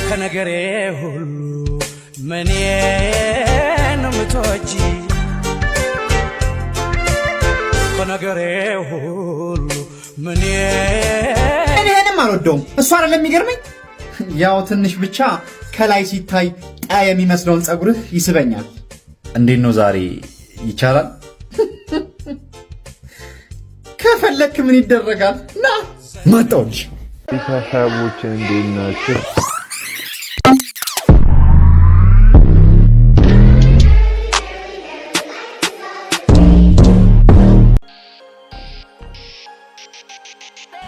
ከነገሬ ሁሉ ምኔን ምትወጂ ከነገሬ ሁሉ እኔንም አልወደውም እሷ አይደለም የሚገርመኝ ያው ትንሽ ብቻ ከላይ ሲታይ ጣ የሚመስለውን ጸጉርህ ይስበኛል እንዴት ነው ዛሬ ይቻላል ከፈለክ ምን ይደረጋል ና መጣውልሽ ቤተሰቦች እንዴት ናችሁ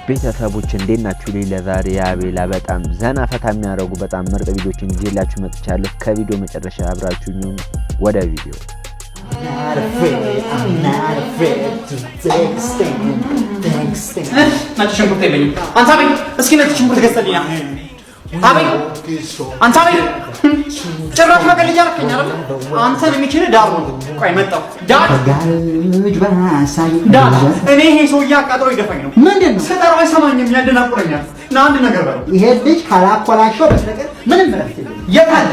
ቤተሰቦች እንዴት ናችሁ ለዛሬ ያቤላ በጣም ዘና ፈታ የሚያደርጉ በጣም ምርጥ ቪዲዮችን ይዤላችሁ መጥቻለሁ ከቪዲዮ መጨረሻ አብራችሁኝ ወደ ቪዲዮ I'm not afraid to take a stand. ናችሁ ሽንኩርት የለኝም አንተ አቤል እስኪ ነጭ ሽንኩርት ገዝተልኝ አቤል አንተ አቤል ጭራሽ በቀል እያደረከኝ አይደል አንተን የሚችል ዳር ነው ቆይ መጣሁ ዳር እኔ ይሄ ሰውዬ አቃጥሎ ይደፋኝ ነው ምንድን ነው ስጠራው አይሰማኝም ያደናቁረኛል ና አንድ ነገር በለው ይሄ ልጅ ካላኮላሸው በስተቀር ምንም ረፍት የት አለ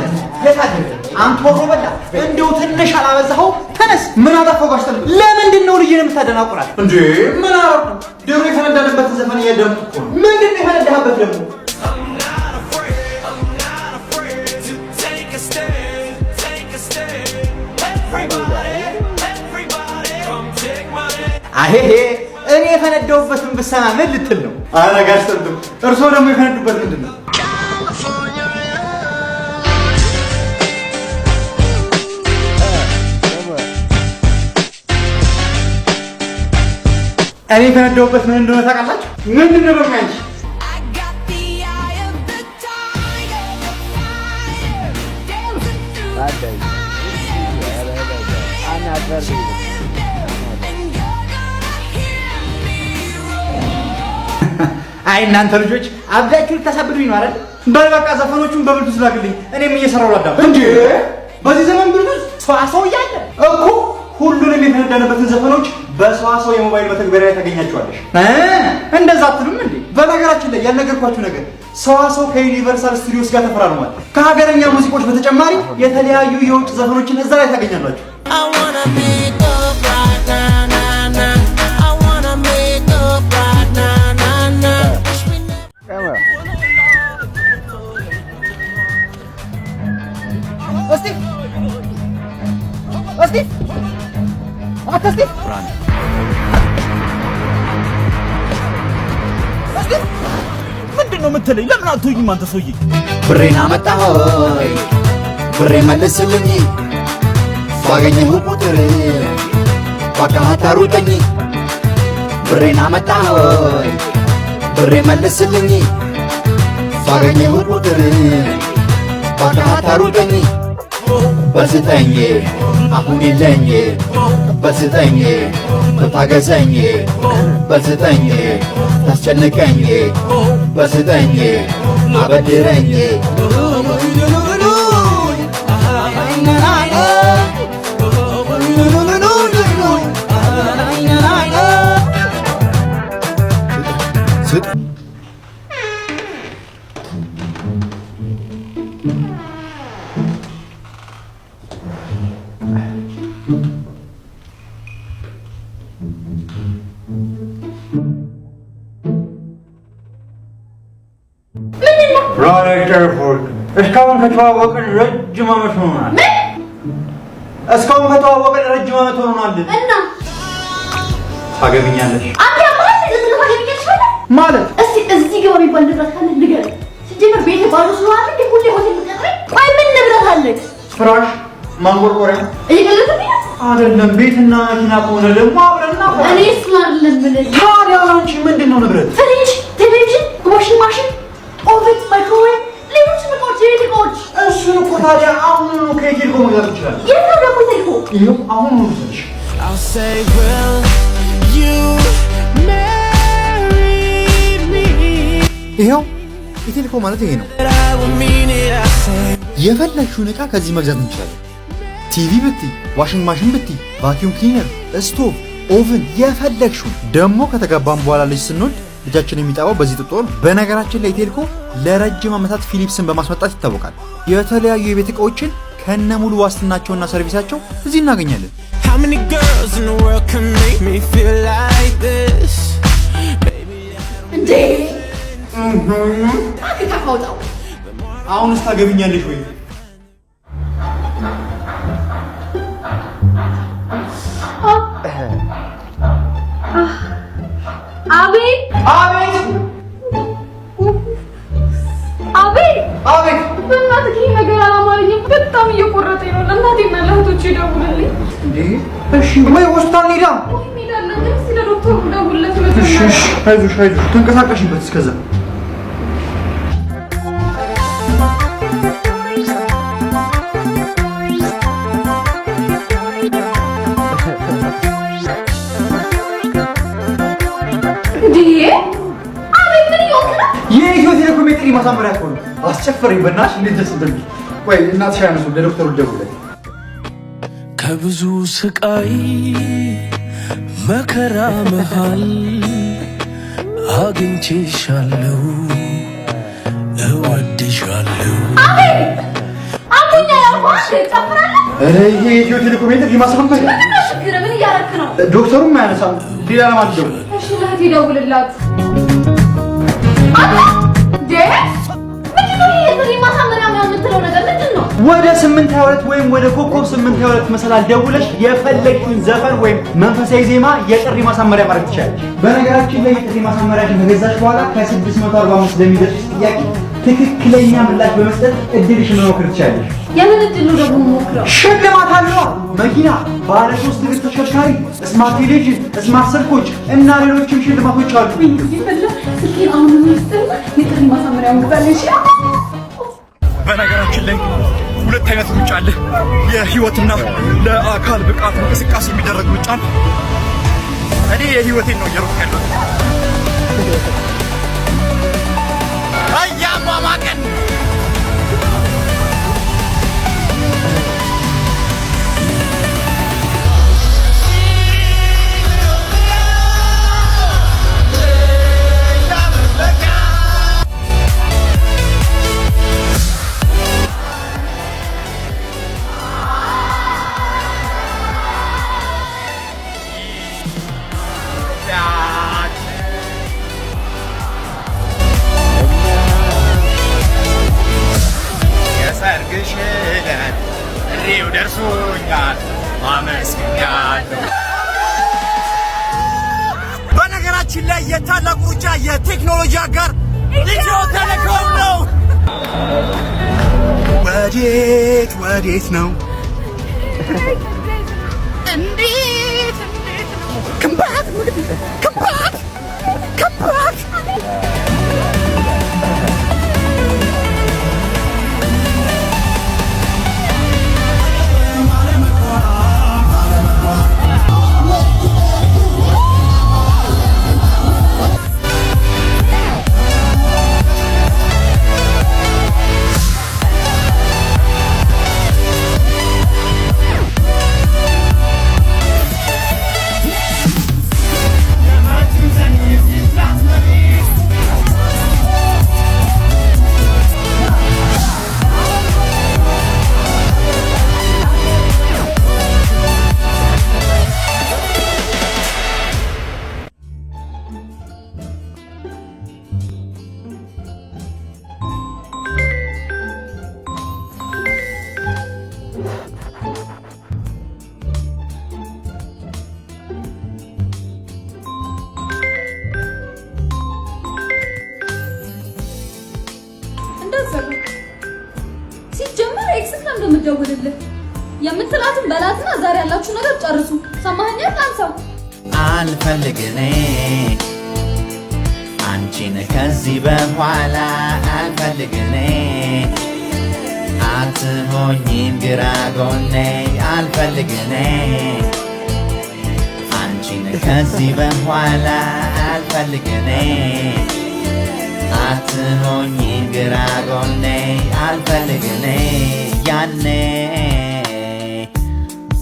አንተ ወሮ በላ እንደው ትንሽ አላበዛኸው ተነስ ምን አጠፋው ጋሽተል ለምንድን ነው ልጅን የምታደናቁራት እንዴ ምን አረኩ ደብረ የፈነዳንበት ዘፈን እያደምኩ እኮ ነው ምንድን ነው የፈነዳህበት ደግሞ አሄሄ እኔ የፈነዳሁበትን ብሰማ ምን ልትል ነው ኧረ ጋሽተል እርሶ ደግሞ የፈነዱበት ምንድን ነው እኔ ፈነዳሁበት ምን እንደሆነ ታውቃላችሁ? ምንድን ነው በማንቺ? አይ እናንተ ልጆች አብዳችሁ ልታሳብዱኝ ነው አይደል? በል በቃ ዘፈኖቹን በብልቱ ስላክልኝ እኔም እየሰራሁ ላዳም እንዴ በዚህ ዘመን ብልቱ ሰው እያለ እኮ ሁሉንም የፈነዳንበትን ዘፈኖች በሰዋሰው የሞባይል መተግበሪያ ላይ ታገኛቸዋለሽ እንደዛ አትሉም እንዴ በነገራችን ላይ ያልነገርኳችሁ ነገር ሰዋሰው ከዩኒቨርሳል ስቱዲዮስ ጋር ተፈራርሟል ከሀገረኛ ሙዚቆች በተጨማሪ የተለያዩ የውጭ ዘፈኖችን እዛ ላይ ታገኛላችሁ እስቲ አከስቲ ምንድነው የምትለኝ ለምን አትሆኝም አንተ ሰውዬ ብሬን አመጣሆይ ብሬ መልስልኝ ባገኘሁ ቁጥር በቃ አታሩጠኝ ብሬን አመጣሆይ ብሬ መልስልኝ ባገኘሁ ቁጥር በቃ አታሩጠኝ በስጠኝ አሁን የለኝ በስጠኝ ታገዘኝ በስጠኝ ታስጨንቀኝ በስጠኝ አበድረኝ እስካሁን ከተዋወቅን ረጅም ዓመት ሆኖናል እስካሁን ከተዋወቅን ረጅም ዓመት ሆኖናል እና ታገቢኛለሽ ማለት እስቲ እዚህ ጋር የሚባል ንብረት ካለ ንገረኝ ሲጀመር ቤት ባዶ ስለሆነ እንዴ ሁሌ ሆቴል ምትቀጥረኝ ቆይ ምን ንብረት አለክ ፍራሽ ማንቆርቆሪያ እየገለጽኩኝ አይደለም ቤትና መኪና ከሆነ ደግሞ አብረና እኔ ስላልለም ብለህ ታዲያ አንቺ ምንድነው ንብረት ፍሪጅ ቴሌቪዥን ዋሽንግ ማሽን ኦቨን ማይክሮዌቭ ሌሎች ነገሮች እሱን እኮ ታዲያ አሁን ነው ከየት መግዛት ይችላል የት ነው ደግሞ ተልኮ ይሄው አሁን ነው ልጅ I'll say will you marry me ይሄው ኢቴልኮ ማለት ይሄ ነው የፈለግሽውን ዕቃ ከዚህ መግዛት እንችላለን ቲቪ ብቲ ዋሽንግ ማሽን ብቲ ቫኪዩም ክሊነር ስቶቭ ኦቨን የፈለግሽውን ደግሞ ከተጋባን በኋላ ልጅ ስንወልድ ልጃችን የሚጠባው በዚህ ጡጦ ነው። በነገራችን ላይ ቴልኮ ለረጅም ዓመታት ፊሊፕስን በማስመጣት ይታወቃል። የተለያዩ የቤት እቃዎችን ከነሙሉ ዋስትናቸውና ሰርቪሳቸው እዚህ እናገኛለን። How many girls in the world can make me feel like this? እንዴ አከታውጣው አሁንስ ታገብኛለሽ ወይ? አቤት አቤት አቤት አቤት በእናትህ ይሄ ነገር አላማረኝም። በጣም እየቆረጠኝ ነው። ለእናቴና ለእህቶቼ ደውልልኝ። እንዴ እሺ ወይ ሆስፒታል እንሂዳ። ወይ እንሄዳለን፣ ግን እስኪ ለዶክተሩ ደውልለት። እሺ እሺ አይዞሽ አይዞሽ ተንቀሳቀሽበት እስከዛ የኢትዮ ቴሌኮም የጥሪ ማሳመሪያ እኮ ነው። አስጨፈረኝ በእናትሽ እንዴት ደስ እንደሚል። ቆይ እናትሽ አያነሱም፣ ለዶክተሩ ደውልለት። ከብዙ ስቃይ መከራ መሃል አግኝቼሻለሁ፣ እወድሻለሁ። አሁን ያልኳሽ ጨፍራለሁ። ይሄ የኢትዮ ቴሌኮም የጥሪ ማሳመሪያ ምንድነው ችግር? ምን እያደረክ ነው? ዶክተሩም አያነሳም። ሌላ ለማለት ደውል። እሺ ለእህቴ ደውልላት። ወደ 822 ወይም ወደ ኮከብ 822 መሰላል ደውለሽ የፈለግሽውን ዘፈን ወይም መንፈሳዊ ዜማ የጥሪ ማሳመሪያ ማድረግ ትችላለሽ። በነገራችን ላይ የጥሪ ማሳመሪያችን ከገዛሽ በኋላ ከ645 ለሚደርስ ጥያቄ ትክክለኛ ምላሽ በመስጠት እድልሽን መሞከር ትችላለሽ። የምን እድል ነው ደግሞ ሞክረው? ሽልማት አለው። መኪና፣ ባለ 3 እግር ተሽከርካሪ፣ ስማርት ቴሌቪዥን፣ ስማርት ስልኮች እና ሌሎችም ሽልማቶች አሉ። ስልኬን አሁን ሚስጥር የጥሪ ማሳመሪያውን ግዛልሽ። በነገራችን ላይ 2 አይነት ሩጫ አለ። የህይወትና ለአካል ብቃት እንቅስቃሴ የሚደረግ ሩጫ። እኔ የህይወቴን ነው እየሮጥኩ ያለሁት። አያሟሟቀን እሪው ደርሶኛል አመስግኛለሁ። በነገራችን ላይ የታላቁ ሩጫ የቴክኖሎጂ አጋር ኢትዮ ቴሌኮም ነው። ወዴት ነው? እንዴት ነው? ከምባት ሲጀመር ኤክስት ነው እንደምደውልልህ የምትላትን በላትና ዛሬ ያላችሁ ነገር ጨርሱ። ሰማኸኝ? አንሳው። አልፈልግኔ አንቺን ከዚህ በኋላ አልፈልግኔ አትሆኝም ግራ ጎኔ አልፈልግኔ አንቺን ከዚህ በኋላ አልፈልግኔ አትሆኝም ግራ ጎኔ አልፈልግኔ ያኔ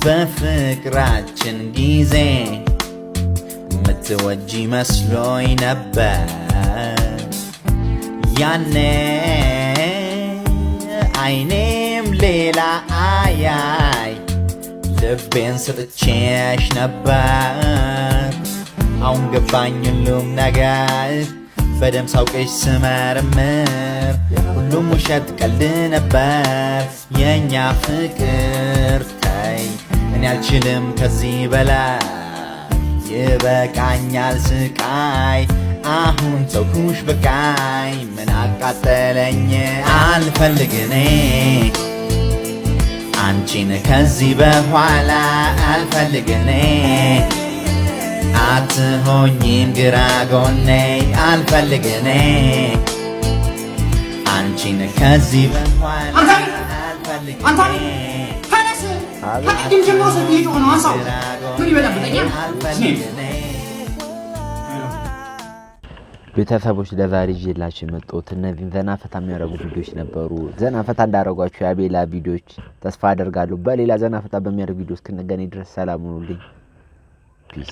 በፍቅራችን ጊዜ ምትወጂ መስሎኝ ነበር ያኔ አይኔም ሌላ አያይ ልቤን ሰጥቼሽ ነበር አሁን ገባኝ ሁሉም ነገር በደም ሳውቅሽ ስመረምር ሁሉም ውሸት ቀልድ ነበር የኛ ፍቅር ተይ እኔ አልችልም ከዚህ በላይ ይበቃኛል ስቃይ አሁን ተውኩሽ በቃኝ ምን አቃጠለኝ አልፈልግ እኔ አንቺን ከዚህ በኋላ አልፈልግ እኔ አትሆኝም ግራ ጎኔ አልፈልግ እኔ አንቺን ከዚህ በኋላ አልፈልግ እኔ ከቅድም ጀምሮ ስትሄድ ሆነ አንሳው ምን ይበላብጠኛ ቤተሰቦች ለዛሬ ይዤላችሁ የመጣሁት እነዚህን ዘና ፈታ የሚያደርጉ ቪዲዮዎች ነበሩ። ዘና ፈታ እንዳደረጓችሁ የአቤላ ቪዲዮዎች ተስፋ አደርጋለሁ። በሌላ ዘና ፈታ በሚያደርጉ ቪዲዮ እስክንገናኝ ድረስ ሰላም ሁኑልኝ። ፒስ